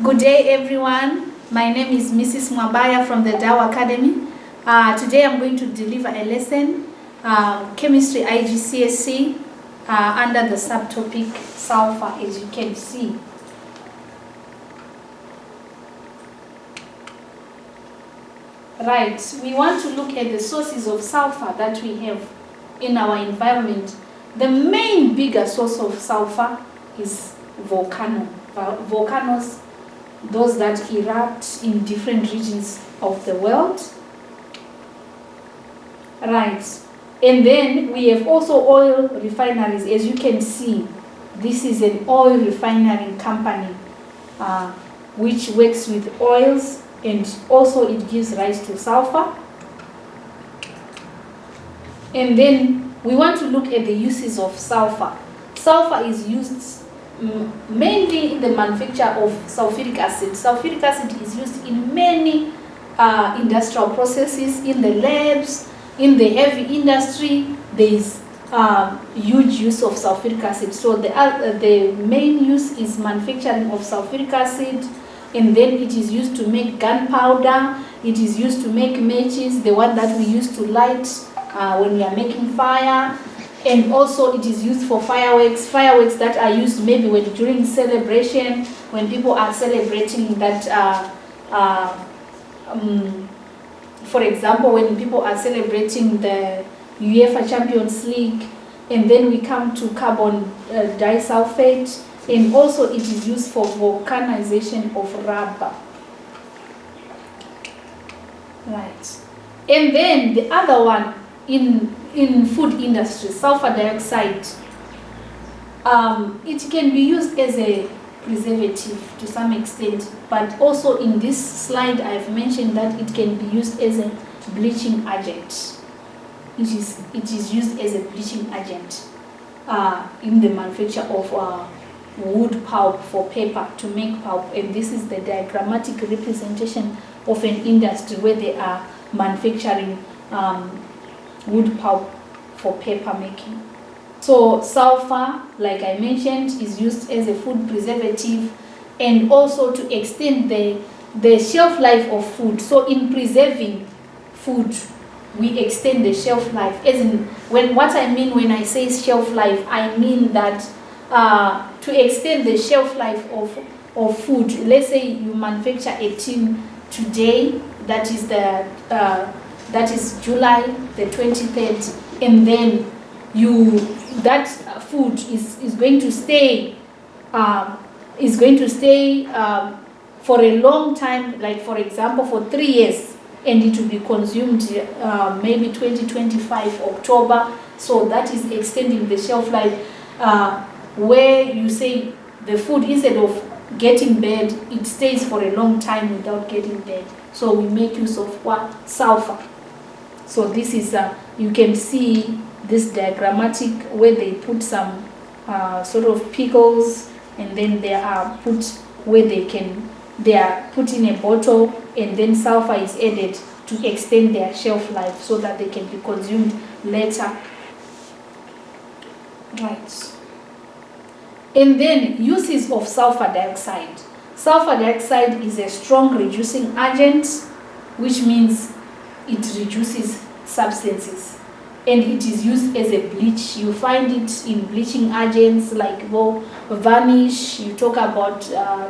Good day, everyone. My name is Mrs. Mwabaya from the DAO Academy. Today I'm going to deliver a lesson, Chemistry IGCSE, under the subtopic Sulfur, as you can see. Right, we want to look at the sources of sulfur that we have in our environment. The main bigger source of sulfur is volcanoes, those that erupt in different regions of the world. Right, and then we have also oil refineries. As you can see, this is an oil refinery company which works with oils, and also it gives rise to sulfur. And then we want to look at the uses of sulfur. Sulfur is used mainly in the manufacture of sulfuric acid. Sulfuric acid is used in many industrial processes, in the labs, in the heavy industry. There is huge use of sulfuric acid. So the main use is manufacturing of sulfuric acid, and then it is used to make gunpowder, it is used to make matches, the one that we use to light when we are making fire, and also it is used for fireworks that are used maybe during celebration, when people are celebrating that, for example, when people are celebrating the UEFA Champions League, and then we come to carbon disulfate, and also it is used for vulcanization of rubber. Right. And then the other one in food industry, sulfur dioxide. It can be used as a preservative to some extent, but also in this slide I've mentioned that it can be used as a bleaching agent. It is used as a bleaching agent in the manufacture of wood pulp for paper, to make pulp. And this is the diagrammatic representation of an industry where they are manufacturing wood pulp for paper making. So sulfur, like I mentioned, is used as a food preservative, and also to extend the shelf life of food. So in preserving food, we extend the shelf life. As in, what I mean when I say shelf life, I mean that to extend the shelf life of food. Let's say you manufacture a tin today, that is July the 23rd, and then that food is going to stay for a long time, like for example for 3 years, and it will be consumed maybe 2025 October. So that is extending the shelf life, where you say the food, instead of getting bad, it stays for a long time without getting bad. So we make use of what? Sulfur. So this is, you can see this diagrammatic where they put some sort of pickles, and then they are put where they are put in a bottle, and then sulfur is added to extend their shelf life so that they can be consumed later. Right. And then uses of sulfur dioxide. Sulfur dioxide is a strong reducing agent, which means it reduces substances, and it is used as a bleach. You find it in bleaching agents like varnish. You talk about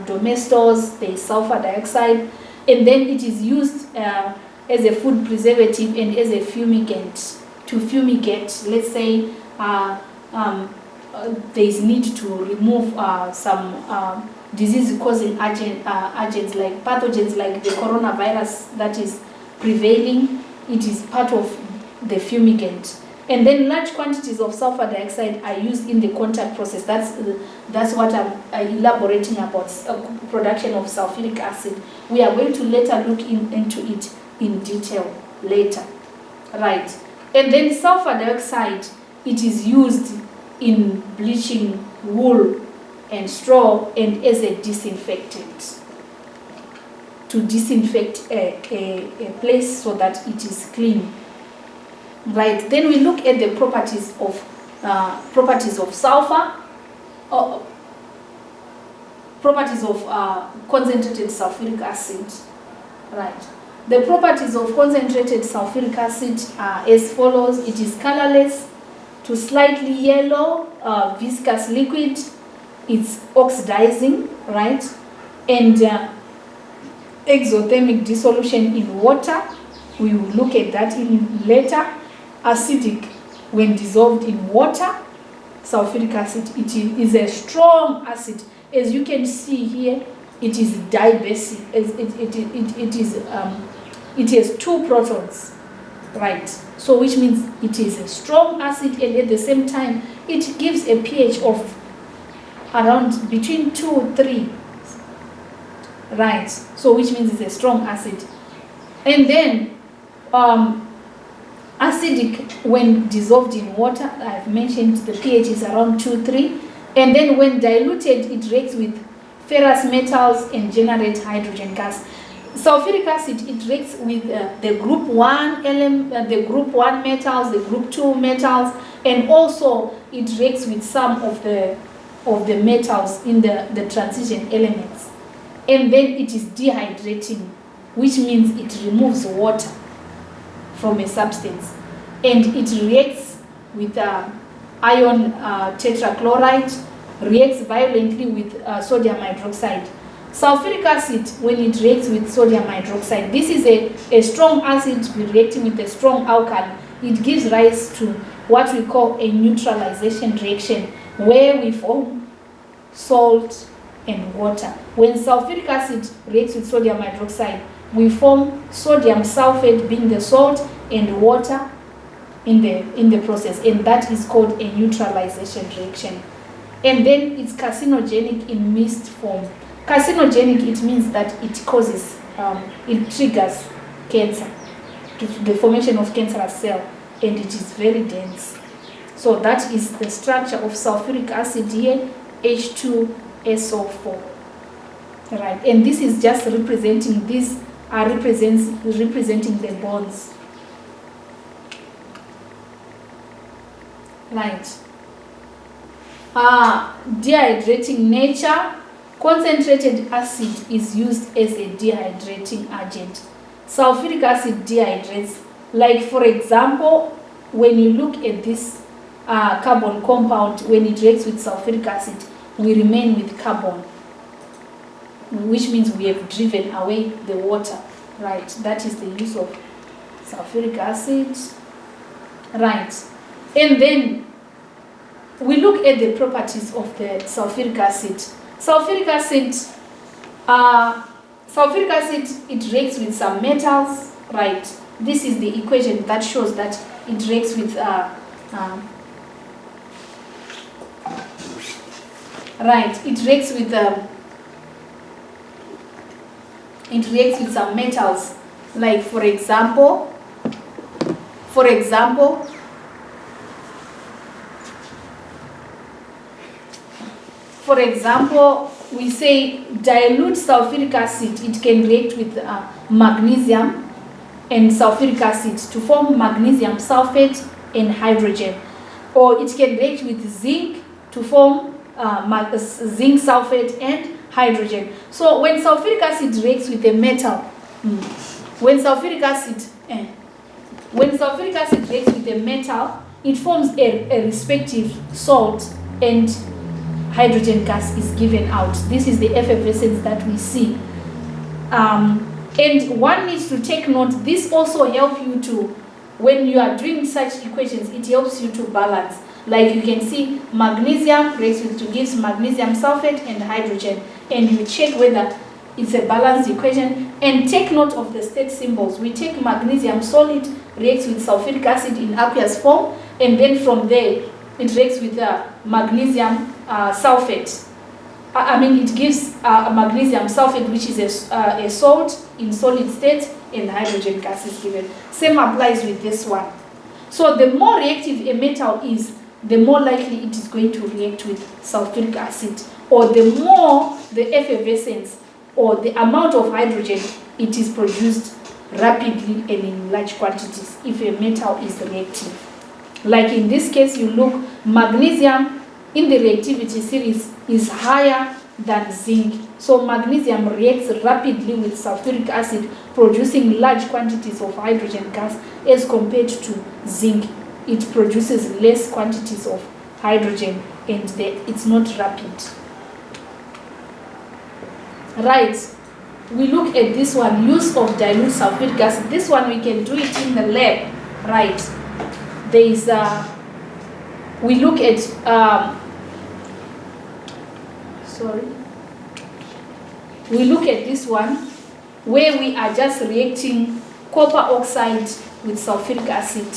domestos, there is sulfur dioxide, and then it is used as a food preservative and as a fumigant, to fumigate. Let's say there is need to remove some disease-causing agents like pathogens, like the coronavirus that is prevailing. It is part of the fumigant. And then large quantities of sulfur dioxide are used in the contact process. That's what I'm elaborating about, production of sulfuric acid. We are going to later look into it in detail later. Right. And then sulfur dioxide, it is used in bleaching wool and straw, and as a disinfectant, to disinfect a place so that it is clean. Right. Then we look at the properties of sulfur. properties of concentrated sulfuric acid. Right. The properties of concentrated sulfuric acid are as follows. It is colorless to slightly yellow, viscous liquid. It's oxidizing, right? And exothermic dissolution in water. We will look at that in later. Acidic when dissolved in water. Sulfuric acid, it is a strong acid. As you can see here, it is dibasic. It has 2 protons, right? So which means it is a strong acid, and at the same time it gives a pH of around between 2 to 3, right? So which means it's a strong acid. And then acidic when dissolved in water, I've mentioned the pH is around 2 to 3, and then when diluted it reacts with ferrous metals and generates hydrogen gas. Sulfuric acid, it reacts with the group 1 the group 1 metals, the group 2 metals, and also it reacts with some of the metals in the transition elements. And then it is dehydrating, which means it removes water from a substance, and it reacts with ion tetrachloride, reacts violently with sodium hydroxide. Sulfuric acid, when it reacts with sodium hydroxide, this is a strong acid reacting with a strong alkali. It gives rise to what we call a neutralization reaction, where we form salt and water. When sulfuric acid reacts with sodium hydroxide, we form sodium sulfate, being the salt, and water in the process, and that is called a neutralization reaction. And then it's carcinogenic in mist form. Carcinogenic, it means that it causes, it triggers cancer, the formation of cancerous cell, and it is very dense. So that is the structure of sulfuric acid here, H2SO4. Right, and this is just representing, these are representing the bonds. Right. Dehydrating nature. Concentrated acid is used as a dehydrating agent. Sulfuric acid dehydrates. Like for example, when you look at this carbon compound, when it reacts with sulfuric acid, we remain with carbon, which means we have driven away the water. Right, that is the use of sulfuric acid. Right, and then we look at the properties of the sulfuric acid. Sulfuric acid, it reacts with some metals, right? This is the equation that shows that it reacts with it reacts with some metals, like for example, we say dilute sulfuric acid, it can react with magnesium and sulfuric acid to form magnesium sulfate and hydrogen. Or it can react with zinc to form zinc sulfate and hydrogen. So when sulfuric acid reacts with a metal, when sulfuric acid reacts with a metal, it forms a respective salt, and hydrogen gas is given out. This is the effervescence that we see. And one needs to take note, this also helps you to, when you are doing such equations, it helps you to balance. Like you can see magnesium reacts to gives magnesium sulfate and hydrogen, and you check whether it's a balanced equation, and take note of the state symbols. We take magnesium solid, reacts with sulfuric acid in aqueous form, and then from there it reacts with magnesium sulfate. It gives magnesium sulfate, which is a salt in solid state, and hydrogen gas is given. Same applies with this one. So the more reactive a metal is, the more likely it is going to react with sulfuric acid, or the more the effervescence or the amount of hydrogen it is produced rapidly and in large quantities if a metal is reactive. Like in this case, you look, magnesium in the reactivity series is higher than zinc. So magnesium reacts rapidly with sulfuric acid, producing large quantities of hydrogen gas as compared to zinc. It produces less quantities of hydrogen and it's not rapid. Right, we look at this one, use of dilute sulfuric acid. This one we can do it in the lab. Right, there is we look at we look at this one where we are just reacting copper oxide with sulfuric acid,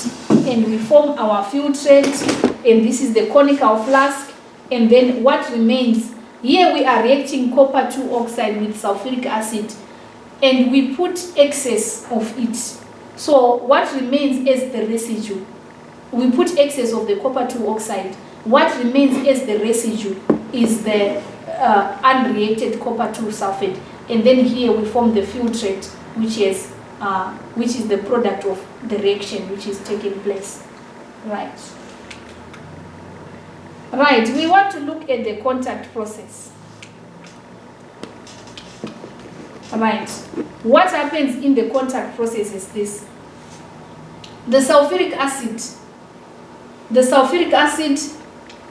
and we form our filtrate, and this is the conical flask, and then what remains here, we are reacting copper 2 oxide with sulfuric acid, and we put excess of it. So what remains as the residue, we put excess of the copper 2 oxide. What remains as the residue is the unreacted copper 2 sulfate, and then here we form the filtrate, which is the product of the reaction which is taking place. Right. Right, we want to look at the contact process. Right, what happens in the contact process is this. The sulfuric acid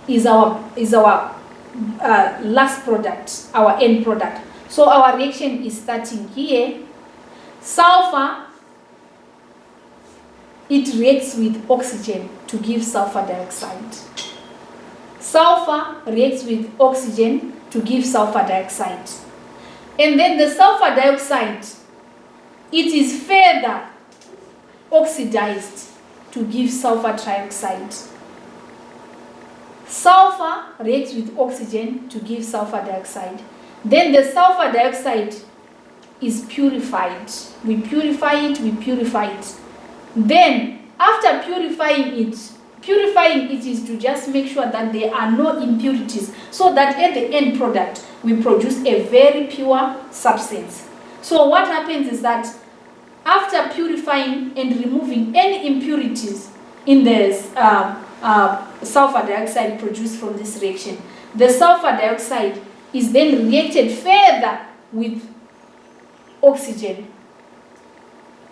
is our last product, our end product. So our reaction is starting here. Sulfur, it reacts with oxygen to give sulfur dioxide. Sulfur reacts with oxygen to give sulfur dioxide. And then the sulfur dioxide, it is further oxidized to give sulfur trioxide. Sulfur reacts with oxygen to give sulfur dioxide. Then the sulfur dioxide is purified. We purify it. Then after purifying it is to just make sure that there are no impurities, so that at the end product we produce a very pure substance. So what happens is that after purifying and removing any impurities in the sulfur dioxide produced from this reaction, the sulfur dioxide is then reacted further with oxygen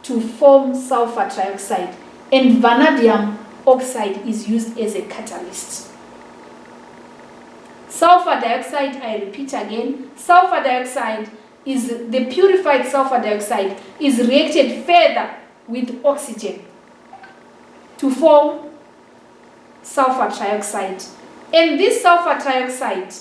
to form sulfur trioxide, and vanadium oxide is used as a catalyst. Sulfur dioxide, I repeat again, sulfur dioxide is the purified sulfur dioxide is reacted further with oxygen to form sulfur trioxide. And this sulfur trioxide,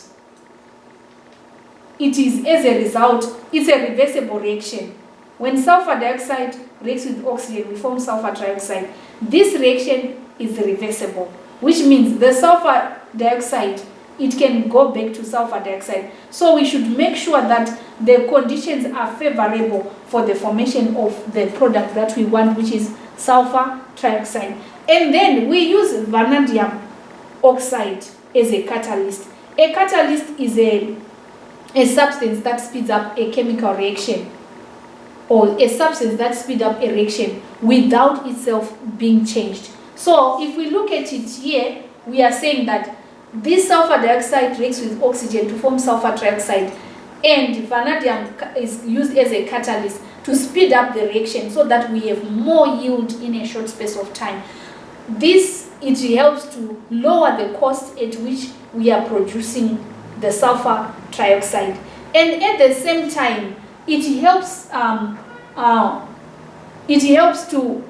it is as a result, it's a reversible reaction. When sulfur dioxide reacts with oxygen, we form sulfur trioxide. This reaction is reversible, which means the sulfur dioxide, it can go back to sulfur dioxide. So we should make sure that the conditions are favorable for the formation of the product that we want, which is sulfur trioxide. And then we use vanadium oxide as a catalyst. A catalyst is a substance that speeds up a chemical reaction, or a substance that speeds up a reaction without itself being changed. So if we look at it here, we are saying that this sulfur dioxide reacts with oxygen to form sulfur trioxide, and vanadium is used as a catalyst to speed up the reaction so that we have more yield in a short space of time. It helps to lower the cost at which we are producing the sulfur trioxide, and at the same time it helps to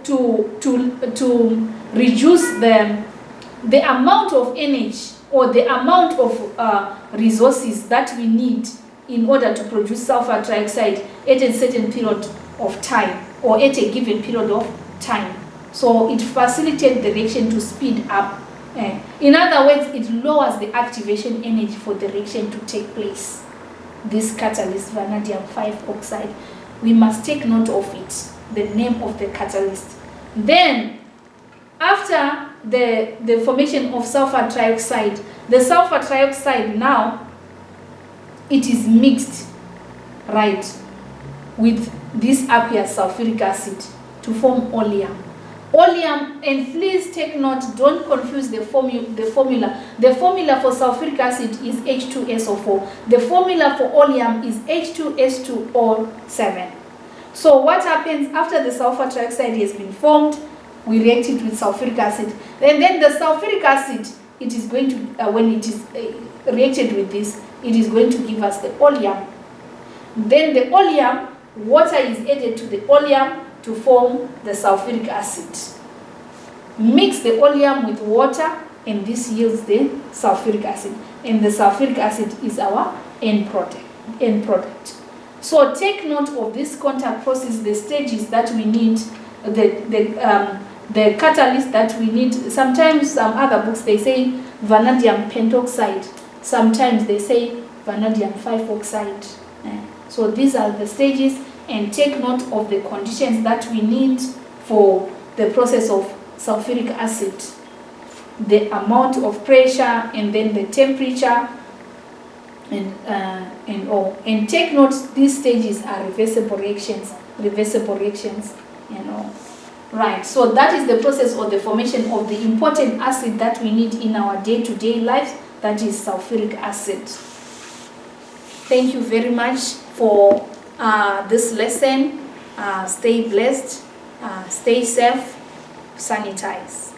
reduce the amount of energy or the amount of resources that we need in order to produce sulfur trioxide at a certain period of time, or at a given period of time. So it facilitates the reaction to speed up. In other words, it lowers the activation energy for the reaction to take place. This catalyst, vanadium 5 oxide, we must take note of it, the name of the catalyst. Then, after the formation of sulfur trioxide, the sulfur trioxide now, it is mixed, right, with this aqueous sulfuric acid to form oleum. Oleum, and please take note, don't confuse the formula. The formula for sulfuric acid is H2SO4. The formula for oleum is H2S2O7. So what happens after the sulfur trioxide has been formed? We react it with sulfuric acid. And then the sulfuric acid, it is going to, when it is reacted with this, it is going to give us the oleum. Then the oleum, water is added to the oleum to form the sulfuric acid. Mix the oleum with water, and this yields the sulfuric acid. And the sulfuric acid is our end product. So take note of this contact process, the stages that we need, the catalyst that we need. Sometimes some other books they say vanadium pentoxide. Sometimes they say vanadium 5-oxide. So these are the stages, and take note of the conditions that we need for the process of sulfuric acid. The amount of pressure, and then the temperature, and all. And take note, these stages are reversible reactions, and all. Right, so that is the process of the formation of the important acid that we need in our day-to-day life, that is sulfuric acid. Thank you very much for this lesson. Stay blessed, stay safe, sanitize.